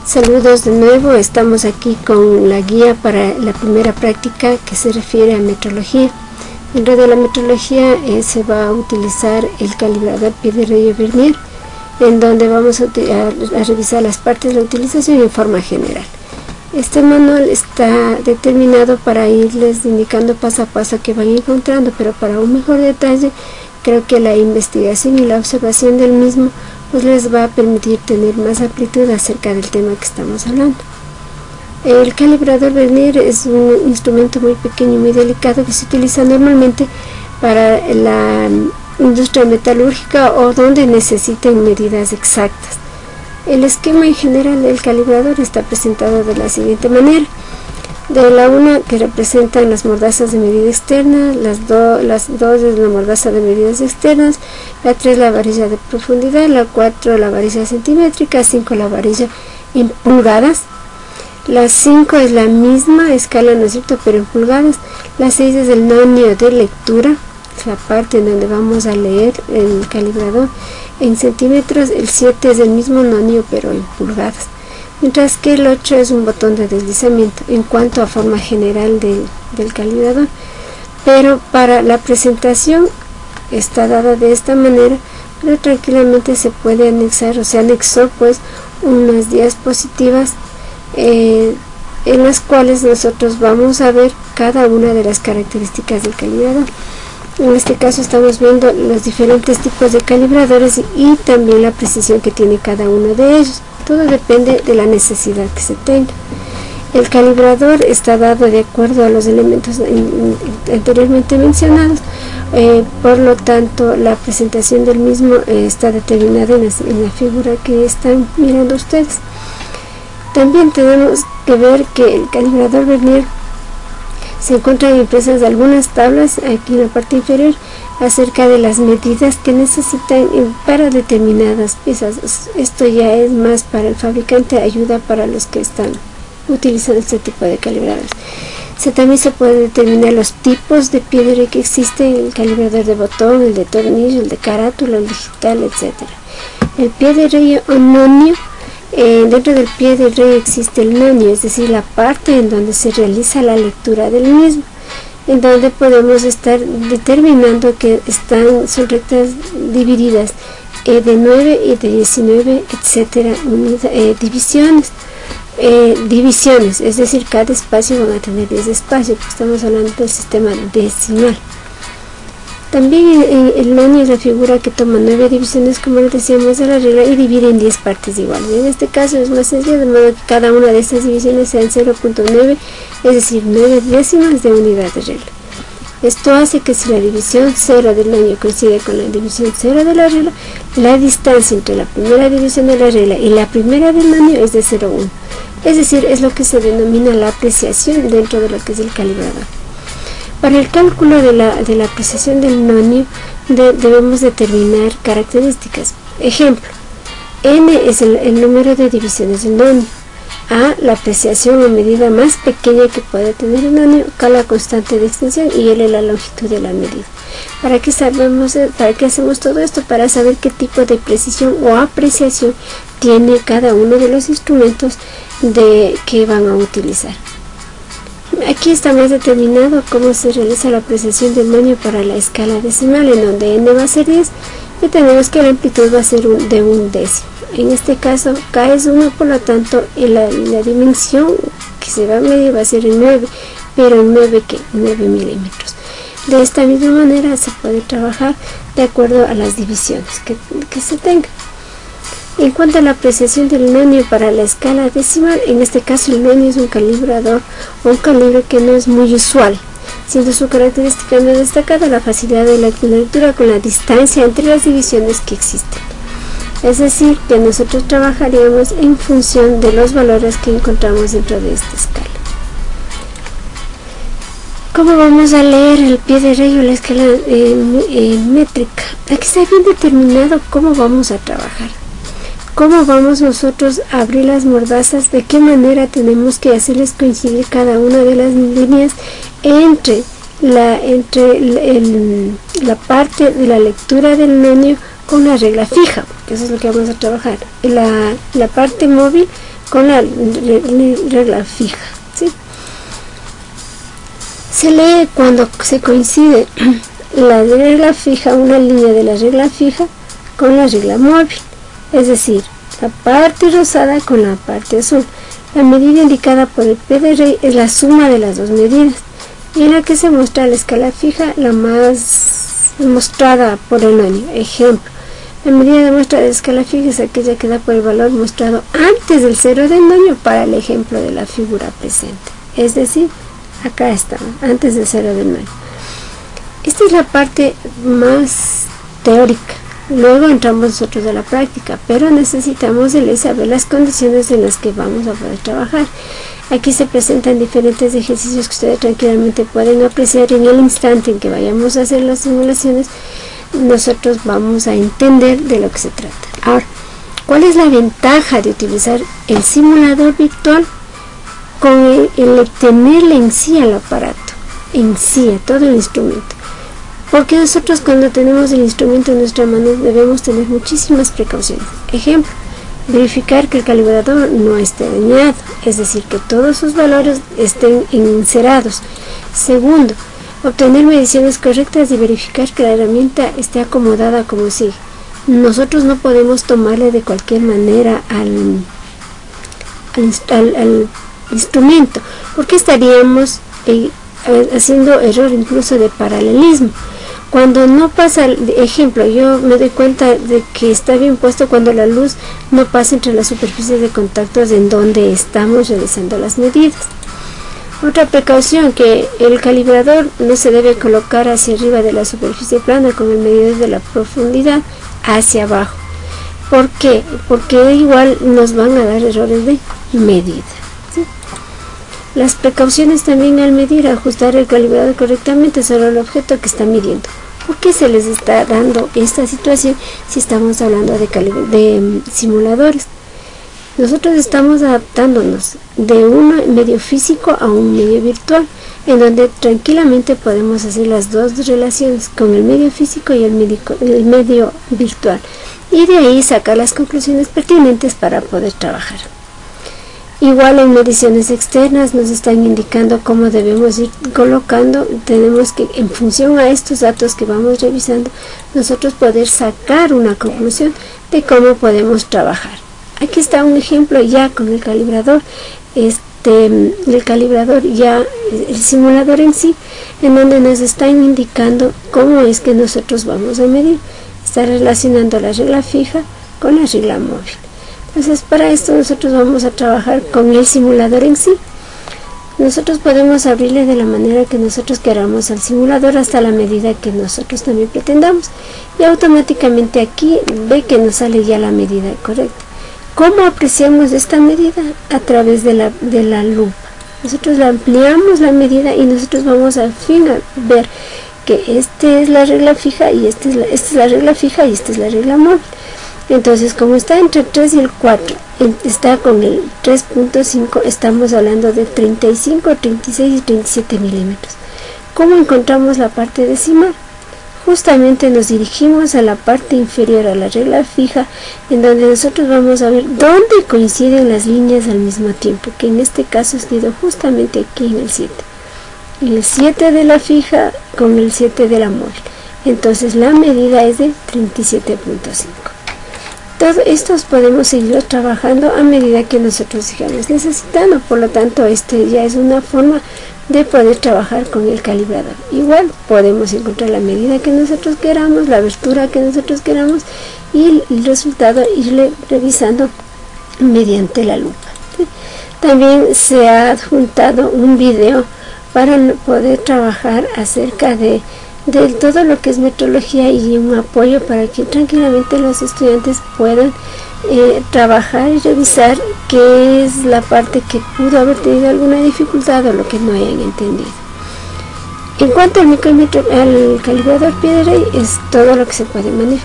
Saludos de nuevo, estamos aquí con la guía para la primera práctica que se refiere a metrología. Dentro de la metrología se va a utilizar el calibrador pie de raya vernier, en donde vamos a revisar las partes de la utilización en forma general. Este manual está determinado para irles indicando paso a paso que van encontrando, pero para un mejor detalle creo que la investigación y la observación del mismo pues les va a permitir tener más amplitud acerca del tema que estamos hablando. El calibrador vernier es un instrumento muy pequeño y muy delicado que se utiliza normalmente para la industria metalúrgica o donde necesiten medidas exactas. El esquema en general del calibrador está presentado de la siguiente manera. De la 1 que representan las mordazas de medida externa, las 2 es la mordaza de medidas externas, la 3 la varilla de profundidad, la 4 la varilla centimétrica, 5 la varilla en pulgadas, la 5 es la misma escala, ¿no es cierto?, pero en pulgadas, la 6 es el nonio de lectura, es la parte en donde vamos a leer el calibrador en centímetros, el 7 es el mismo nonio pero en pulgadas, mientras que el 8 es un botón de deslizamiento en cuanto a forma general del calibrador, pero para la presentación está dada de esta manera, pero tranquilamente se puede anexar, o se anexó pues unas diapositivas en las cuales nosotros vamos a ver cada una de las características del calibrador. En este caso estamos viendo los diferentes tipos de calibradores y también la precisión que tiene cada uno de ellos. Todo depende de la necesidad que se tenga. El calibrador está dado de acuerdo a los elementos anteriormente mencionados, por lo tanto la presentación del mismo está determinada en la figura que están mirando ustedes. También tenemos que ver que el calibrador vernier se encuentran impresas algunas tablas aquí en la parte inferior acerca de las medidas que necesitan para determinadas piezas. Esto ya es más para el fabricante, ayuda para los que están utilizando este tipo de calibradores. También se puede determinar los tipos de pie de raya que existen: el calibrador de botón, el de tornillo, el de carátula, el digital, etc. El pie de raya o nonio. Dentro del pie de raya existe el nonio, es decir, la parte en donde se realiza la lectura del mismo, en donde podemos estar determinando que son rectas divididas de 9 y de 19, etcétera, divisiones, es decir, cada espacio van a tener 10 espacios, pues estamos hablando del sistema decimal. También el nonio es la figura que toma 9 divisiones, como les decíamos, de la regla y divide en 10 partes iguales. En este caso es más sencillo, de modo que cada una de estas divisiones sean 0.9, es decir, 9 décimas de unidad de regla. Esto hace que si la división 0 del nonio coincide con la división 0 de la regla, la distancia entre la primera división de la regla y la primera del nonio es de 0,1. Es decir, es lo que se denomina la apreciación dentro de lo que es el calibrador. Para el cálculo de la apreciación del nonio debemos determinar características. Ejemplo, n es el número de divisiones del nonio, a la apreciación o medida más pequeña que puede tener el nonio, k la constante de extensión y l la longitud de la medida. ¿Para qué hacemos todo esto? Para saber qué tipo de precisión o apreciación tiene cada uno de los instrumentos que van a utilizar. Aquí está más determinado cómo se realiza la apreciación del nonio para la escala decimal, en donde n va a ser 10 y tenemos que la amplitud va a ser de un décimo. En este caso k es 1, por lo tanto la dimensión que se va a medir va a ser en 9, pero en 9 milímetros. De esta misma manera se puede trabajar de acuerdo a las divisiones que se tengan. En cuanto a la apreciación del nonio para la escala decimal, en este caso el nonio es un calibrador o un calibre que no es muy usual, siendo su característica más destacada la facilidad de la lectura con la distancia entre las divisiones que existen. Es decir, que nosotros trabajaríamos en función de los valores que encontramos dentro de esta escala. ¿Cómo vamos a leer el pie de raya o la escala métrica? Aquí está bien determinado cómo vamos a trabajar. ¿Cómo vamos nosotros a abrir las mordazas? ¿De qué manera tenemos que hacerles coincidir cada una de las líneas entre la parte de la lectura del nonio con la regla fija? Eso es lo que vamos a trabajar. La parte móvil con la regla fija, ¿sí? Se lee cuando se coincide la regla fija, una línea de la regla fija con la regla móvil, es decir, la parte rosada con la parte azul. La medida indicada por el P de Rey es la suma de las dos medidas, y en la que se muestra la escala fija, la más mostrada por el año. Ejemplo, la medida de muestra de escala fija es aquella que da por el valor mostrado antes del 0 del año para el ejemplo de la figura presente. Es decir, acá está, antes del 0 del año. Esta es la parte más teórica. Luego entramos nosotros a la práctica, pero necesitamos saber las condiciones en las que vamos a poder trabajar. Aquí se presentan diferentes ejercicios que ustedes tranquilamente pueden apreciar. En el instante en que vayamos a hacer las simulaciones, nosotros vamos a entender de lo que se trata. Ahora, ¿cuál es la ventaja de utilizar el simulador virtual con el tenerle en sí al aparato, en sí, a todo el instrumento? Porque nosotros cuando tenemos el instrumento en nuestra mano debemos tener muchísimas precauciones. Ejemplo, verificar que el calibrador no esté dañado, es decir, que todos sus valores estén encerados. Segundo, obtener mediciones correctas y verificar que la herramienta esté acomodada como sigue. Nosotros no podemos tomarle de cualquier manera al instrumento, porque estaríamos haciendo error incluso de paralelismo. Cuando no pasa, ejemplo, yo me doy cuenta de que está bien puesto cuando la luz no pasa entre las superficies de contactos en donde estamos realizando las medidas. Otra precaución, que el calibrador no se debe colocar hacia arriba de la superficie plana con el medidor de la profundidad hacia abajo. ¿Por qué? Porque igual nos van a dar errores de medida, ¿sí? Las precauciones también al medir, ajustar el calibrador correctamente sobre el objeto que está midiendo. ¿Por qué se les está dando esta situación si estamos hablando de simuladores? Nosotros estamos adaptándonos de un medio físico a un medio virtual, en donde tranquilamente podemos hacer las dos relaciones con el medio físico y el medio virtual, y de ahí sacar las conclusiones pertinentes para poder trabajar. Igual en mediciones externas nos están indicando cómo debemos ir colocando. Tenemos que, en función a estos datos que vamos revisando, nosotros poder sacar una conclusión de cómo podemos trabajar. Aquí está un ejemplo ya con el calibrador, el simulador en sí, en donde nos están indicando cómo es que nosotros vamos a medir. Está relacionando la regla fija con la regla móvil. Entonces, para esto nosotros vamos a trabajar con el simulador en sí. Nosotros podemos abrirle de la manera que nosotros queramos al simulador hasta la medida que nosotros también pretendamos, y automáticamente aquí ve que nos sale ya la medida correcta. ¿Cómo apreciamos esta medida? A través de la lupa. Nosotros la ampliamos la medida y nosotros vamos al fin a ver que esta es la regla fija y esta es la regla fija y esta es la regla móvil. Entonces, como está entre el 3 y el 4, está con el 3.5, estamos hablando de 35, 36 y 37 milímetros. ¿Cómo encontramos la parte decimal? Justamente nos dirigimos a la parte inferior a la regla fija, en donde nosotros vamos a ver dónde coinciden las líneas al mismo tiempo, que en este caso ha sido justamente aquí en el 7. El 7 de la fija con el 7 de la móvil. Entonces la medida es de 37.5. Todo esto podemos seguirlo trabajando a medida que nosotros sigamos necesitando. Por lo tanto, ya es una forma de poder trabajar con el calibrador. Igual podemos encontrar la medida que nosotros queramos, la abertura que nosotros queramos, y el resultado irle revisando mediante la lupa. ¿Sí? También se ha adjuntado un video para poder trabajar acerca de todo lo que es metrología, y un apoyo para que tranquilamente los estudiantes puedan trabajar y revisar qué es la parte que pudo haber tenido alguna dificultad o lo que no hayan entendido. En cuanto al calibrador P de Rey, es todo lo que se puede manifestar.